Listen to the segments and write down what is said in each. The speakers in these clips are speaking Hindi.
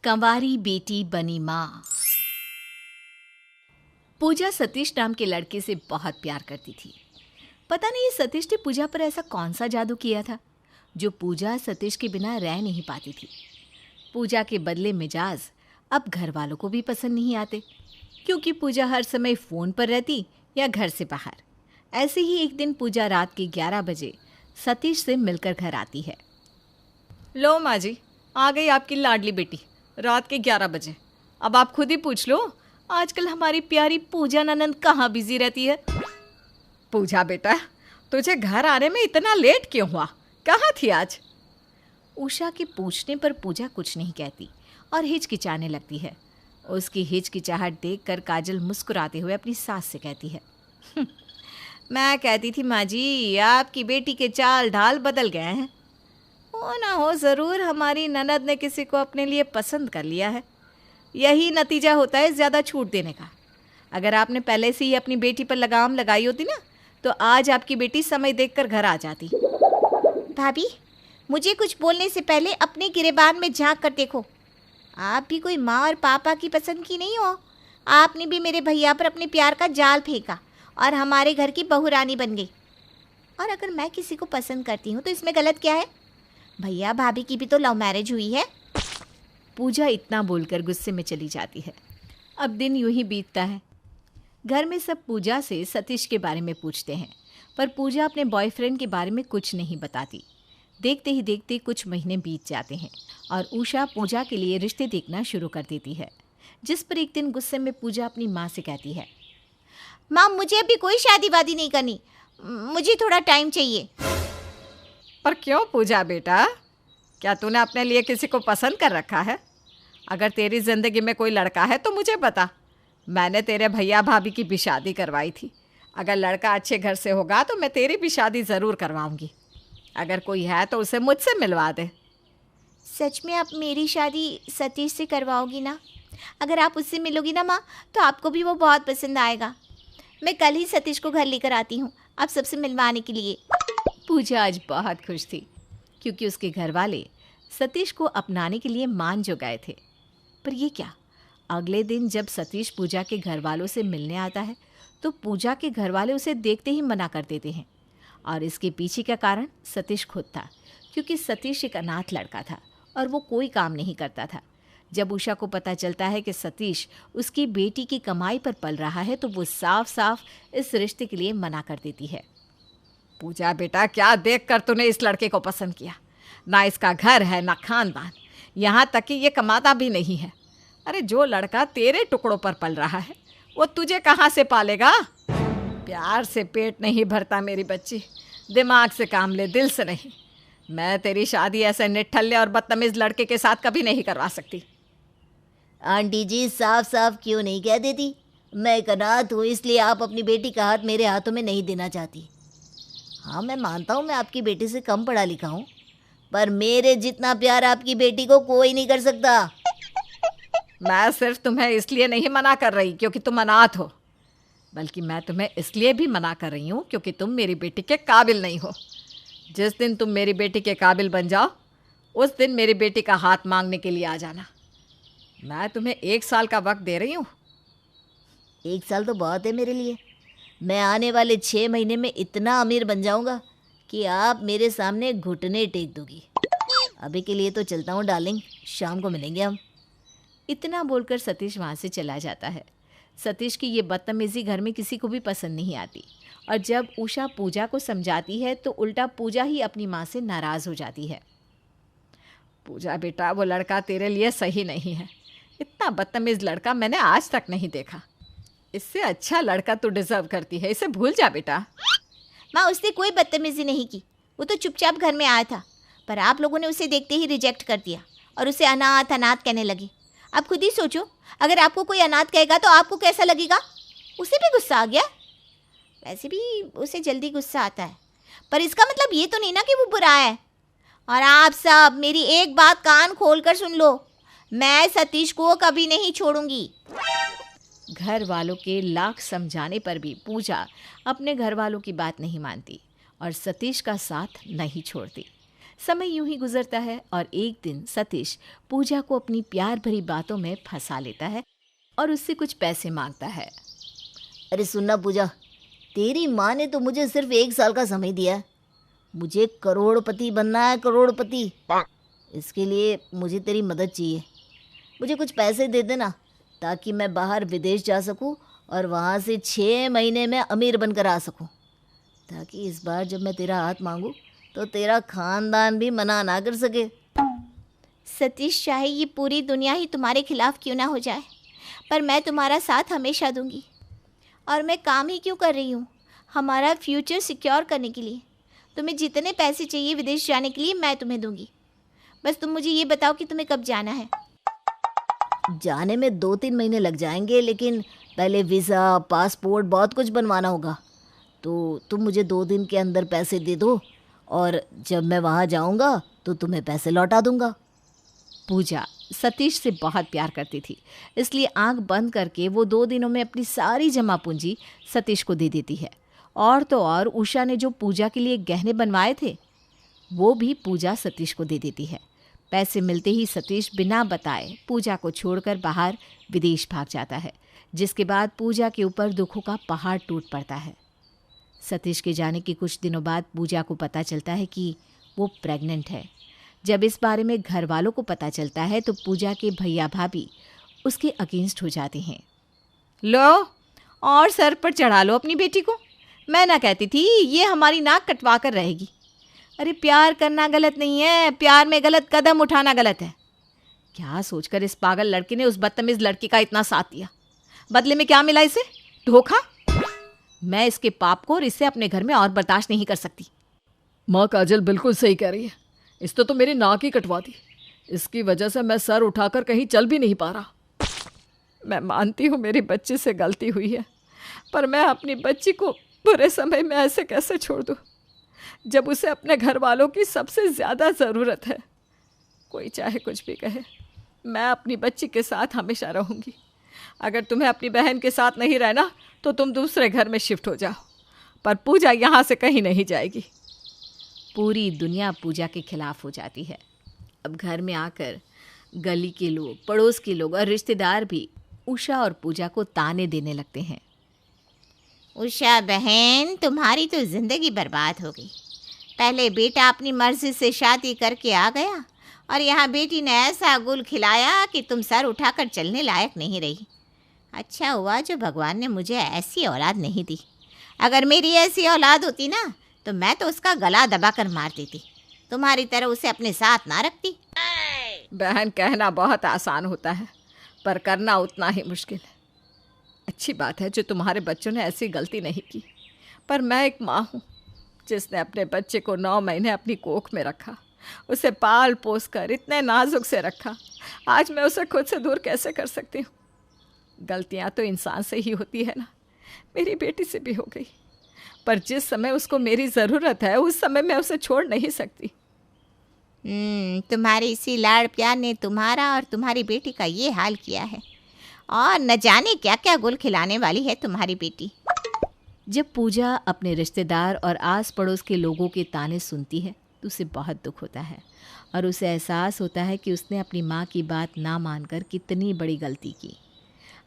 कंवारी बेटी बनी माँ। पूजा सतीश नाम के लड़के से बहुत प्यार करती थी। पता नहीं सतीश ने पूजा पर ऐसा कौन सा जादू किया था जो पूजा सतीश के बिना रह नहीं पाती थी। पूजा के बदले मिजाज अब घर वालों को भी पसंद नहीं आते, क्योंकि पूजा हर समय फ़ोन पर रहती या घर से बाहर। ऐसे ही एक दिन पूजा रात के 11 बजे सतीश से मिलकर घर आती है। लो माँ जी, आ गई आपकी लाडली बेटी रात के 11 बजे। अब आप खुद ही पूछ लो आजकल हमारी प्यारी पूजा ननंद कहाँ बिजी रहती है। पूजा बेटा, तुझे घर आने में इतना लेट क्यों हुआ? कहाँ थी आज? उषा के पूछने पर पूजा कुछ नहीं कहती और हिचकिचाने लगती है। उसकी हिचकिचाहट देखकर काजल मुस्कुराते हुए अपनी सास से कहती है, मैं कहती थी माँ जी, आपकी बेटी के चाल ढाल बदल गए हैं। हो ना हो ज़रूर हमारी ननद ने किसी को अपने लिए पसंद कर लिया है। यही नतीजा होता है ज़्यादा छूट देने का। अगर आपने पहले से ही अपनी बेटी पर लगाम लगाई होती ना, तो आज आपकी बेटी समय देखकर घर आ जाती। भाभी, मुझे कुछ बोलने से पहले अपने गिरेबान में झांक कर देखो। आप भी कोई माँ और पापा की पसंद की नहीं हो। आपने भी मेरे भैया पर अपने प्यार का जाल फेंका और हमारे घर की बहू रानी बन गई। और अगर मैं किसी को पसंद करती हूँ तो इसमें गलत क्या है? भैया भाभी की भी तो लव मैरिज हुई है। पूजा इतना बोलकर गुस्से में चली जाती है। अब दिन यूं ही बीतता है। घर में सब पूजा से सतीश के बारे में पूछते हैं, पर पूजा अपने बॉयफ्रेंड के बारे में कुछ नहीं बताती। देखते ही देखते कुछ महीने बीत जाते हैं और उषा पूजा के लिए रिश्ते देखना शुरू कर देती है, जिस पर एक दिन गुस्से में पूजा अपनी माँ से कहती है, माँ, मुझे अभी कोई शादी वादी नहीं करनी, मुझे थोड़ा टाइम चाहिए। पर क्यों पूजा बेटा, क्या तूने अपने लिए किसी को पसंद कर रखा है? अगर तेरी ज़िंदगी में कोई लड़का है तो मुझे बता। मैंने तेरे भैया भाभी की भी शादी करवाई थी। अगर लड़का अच्छे घर से होगा तो मैं तेरी भी शादी ज़रूर करवाऊंगी। अगर कोई है तो उसे मुझसे मिलवा दे। सच में आप मेरी शादी सतीश से करवाओगी ना? अगर आप उससे मिलोगी ना माँ, तो आपको भी वो बहुत पसंद आएगा। मैं कल ही सतीश को घर लेकर आती हूँ आप सबसे मिलवाने के लिए। पूजा आज बहुत खुश थी, क्योंकि उसके घर वाले सतीश को अपनाने के लिए मान जो गए थे। पर ये क्या, अगले दिन जब सतीश पूजा के घर वालों से मिलने आता है तो पूजा के घर वाले उसे देखते ही मना कर देते हैं। और इसके पीछे का कारण सतीश खुद था, क्योंकि सतीश एक अनाथ लड़का था और वो कोई काम नहीं करता था। जब उषा को पता चलता है कि सतीश उसकी बेटी की कमाई पर पल रहा है तो वो साफ साफ इस रिश्ते के लिए मना कर देती है। पूजा बेटा, क्या देखकर तूने इस लड़के को पसंद किया? ना इसका घर है ना खानदान, यहाँ तक कि ये कमाता भी नहीं है। अरे जो लड़का तेरे टुकड़ों पर पल रहा है वो तुझे कहाँ से पालेगा? प्यार से पेट नहीं भरता मेरी बच्ची, दिमाग से काम ले, दिल से नहीं। मैं तेरी शादी ऐसे निठल्ले और बदतमीज लड़के के साथ कभी नहीं करवा सकती। आंटी जी, साफ साफ क्यों नहीं कह देती? मैं एक अनाथ हूँ, इसलिए आप अपनी बेटी का हाथ मेरे हाथों में नहीं देना चाहती। हाँ, मैं मानता हूँ मैं आपकी बेटी से कम पढ़ा लिखा हूँ, पर मेरे जितना प्यार आपकी बेटी को कोई नहीं कर सकता। मैं सिर्फ तुम्हें इसलिए नहीं मना कर रही क्योंकि तुम अनाथ हो, बल्कि मैं तुम्हें इसलिए भी मना कर रही हूँ क्योंकि तुम मेरी बेटी के काबिल नहीं हो। जिस दिन तुम मेरी बेटी के काबिल बन जाओ उस दिन मेरी बेटी का हाथ मांगने के लिए आ जाना। मैं तुम्हें 1 साल का वक्त दे रही हूँ। 1 साल तो बहुत है मेरे लिए। मैं आने वाले 6 महीने में इतना अमीर बन जाऊँगा कि आप मेरे सामने घुटने टेक दोगी। अभी के लिए तो चलता हूँ डार्लिंग, शाम को मिलेंगे हम। इतना बोलकर सतीश वहाँ से चला जाता है। सतीश की ये बदतमीज़ी घर में किसी को भी पसंद नहीं आती, और जब उषा पूजा को समझाती है तो उल्टा पूजा ही अपनी माँ से नाराज़ हो जाती है। पूजा बेटा, वो लड़का तेरे लिए सही नहीं है। इतना बदतमीज़ लड़का मैंने आज तक नहीं देखा। इससे अच्छा लड़का तू डिज़र्व करती है, इसे भूल जा बेटा। माँ, उसने कोई बदतमीजी नहीं की, वो तो चुपचाप घर में आया था, पर आप लोगों ने उसे देखते ही रिजेक्ट कर दिया और उसे अनाथ अनाथ कहने लगे। आप खुद ही सोचो, अगर आपको कोई अनाथ कहेगा तो आपको कैसा लगेगा? उसे भी गुस्सा आ गया। वैसे भी उसे जल्दी गुस्सा आता है, पर इसका मतलब ये तो नहीं ना कि वो बुरा है। और आप सब मेरी एक बात कान खोल कर सुन लो, मैं सतीश को कभी नहीं छोड़ूंगी। घर वालों के लाख समझाने पर भी पूजा अपने घर वालों की बात नहीं मानती और सतीश का साथ नहीं छोड़ती। समय यूं ही गुजरता है और एक दिन सतीश पूजा को अपनी प्यार भरी बातों में फंसा लेता है और उससे कुछ पैसे मांगता है। अरे सुनना पूजा, तेरी माँ ने तो मुझे सिर्फ 1 साल का समय दिया है। मुझे करोड़पति बनना है, करोड़पति। इसके लिए मुझे तेरी मदद चाहिए। मुझे कुछ पैसे दे देना ताकि मैं बाहर विदेश जा सकूं और वहाँ से 6 महीने में अमीर बनकर आ सकूं, ताकि इस बार जब मैं तेरा हाथ मांगूं तो तेरा खानदान भी मना ना कर सके। सतीश, चाहे ये पूरी दुनिया ही तुम्हारे खिलाफ क्यों ना हो जाए, पर मैं तुम्हारा साथ हमेशा दूंगी। और मैं काम ही क्यों कर रही हूँ, हमारा फ्यूचर सिक्योर करने के लिए। तुम्हें जितने पैसे चाहिए विदेश जाने के लिए मैं तुम्हें दूंगी। बस तुम मुझे ये बताओ कि तुम्हें कब जाना है। जाने में 2-3 महीने लग जाएंगे, लेकिन पहले वीज़ा, पासपोर्ट, बहुत कुछ बनवाना होगा। तो तुम मुझे 2 दिन के अंदर पैसे दे दो और जब मैं वहाँ जाऊँगा तो तुम्हें पैसे लौटा दूँगा। पूजा सतीश से बहुत प्यार करती थी, इसलिए आंख बंद करके वो 2 दिनों में अपनी सारी जमा पूंजी सतीश को दे देती है। और तो और उषा ने जो पूजा के लिए गहने बनवाए थे वो भी पूजा सतीश को दे देती है। पैसे मिलते ही सतीश बिना बताए पूजा को छोड़कर बाहर विदेश भाग जाता है, जिसके बाद पूजा के ऊपर दुखों का पहाड़ टूट पड़ता है। सतीश के जाने के कुछ दिनों बाद पूजा को पता चलता है कि वो प्रेग्नेंट है। जब इस बारे में घर वालों को पता चलता है तो पूजा के भैया भाभी उसके अगेंस्ट हो जाते हैं। लो और सर पर चढ़ा लो अपनी बेटी को। मैं ना कहती थी ये हमारी नाक कटवा कर रहेगी। अरे प्यार करना गलत नहीं है, प्यार में गलत कदम उठाना गलत है। क्या सोचकर इस पागल लड़के ने उस बदतमीज लड़की का इतना साथ दिया? बदले में क्या मिला इसे? धोखा। मैं इसके पाप को और इससे अपने घर में और बर्दाश्त नहीं कर सकती। माँ काजल बिल्कुल सही कह रही है। इसने तो मेरी नाक ही कटवा दी। इसकी वजह से मैं सर उठाकर कहीं चल भी नहीं पा रहा। मैं मानती हूँ मेरी बच्ची से गलती हुई है, पर मैं अपनी बच्ची को बुरे समय में ऐसे कैसे छोड़ दूँ, जब उसे अपने घर वालों की सबसे ज़्यादा ज़रूरत है। कोई चाहे कुछ भी कहे, मैं अपनी बच्ची के साथ हमेशा रहूँगी। अगर तुम्हें अपनी बहन के साथ नहीं रहना तो तुम दूसरे घर में शिफ्ट हो जाओ, पर पूजा यहाँ से कहीं नहीं जाएगी। पूरी दुनिया पूजा के खिलाफ हो जाती है। अब घर में आकर गली के लोग, पड़ोस के लोग और रिश्तेदार भी उषा और पूजा को ताने देने लगते हैं। उषा बहन, तुम्हारी तो ज़िंदगी बर्बाद हो गई। पहले बेटा अपनी मर्जी से शादी करके आ गया और यहाँ बेटी ने ऐसा गुल खिलाया कि तुम सर उठाकर चलने लायक नहीं रही। अच्छा हुआ जो भगवान ने मुझे ऐसी औलाद नहीं दी। अगर मेरी ऐसी औलाद होती ना तो मैं तो उसका गला दबाकर मार देती, तुम्हारी तरह उसे अपने साथ ना रखती। बहन, कहना बहुत आसान होता है पर करना उतना ही मुश्किल है। अच्छी बात है जो तुम्हारे बच्चों ने ऐसी गलती नहीं की, पर मैं एक माँ हूँ जिसने अपने बच्चे को 9 महीने अपनी कोख में रखा, उसे पाल पोस कर इतने नाजुक से रखा। आज मैं उसे खुद से दूर कैसे कर सकती हूँ? गलतियाँ तो इंसान से ही होती है ना। मेरी बेटी से भी हो गई, पर जिस समय उसको मेरी ज़रूरत है उस समय मैं उसे छोड़ नहीं सकती। तुम्हारे इसी लाड़ प्यार ने तुम्हारा और तुम्हारी बेटी का ये हाल किया है, और न जाने क्या क्या गुल खिलाने वाली है तुम्हारी बेटी। जब पूजा अपने रिश्तेदार और आस पड़ोस के लोगों के ताने सुनती है तो उसे बहुत दुख होता है और उसे एहसास होता है कि उसने अपनी माँ की बात ना मानकर कितनी बड़ी गलती की।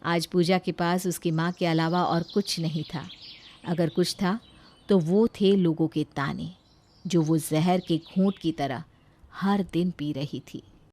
आज पूजा के पास उसकी माँ के अलावा और कुछ नहीं था। अगर कुछ था तो वो थे लोगों के ताने, जो वो जहर के घूंट की तरह हर दिन पी रही थी।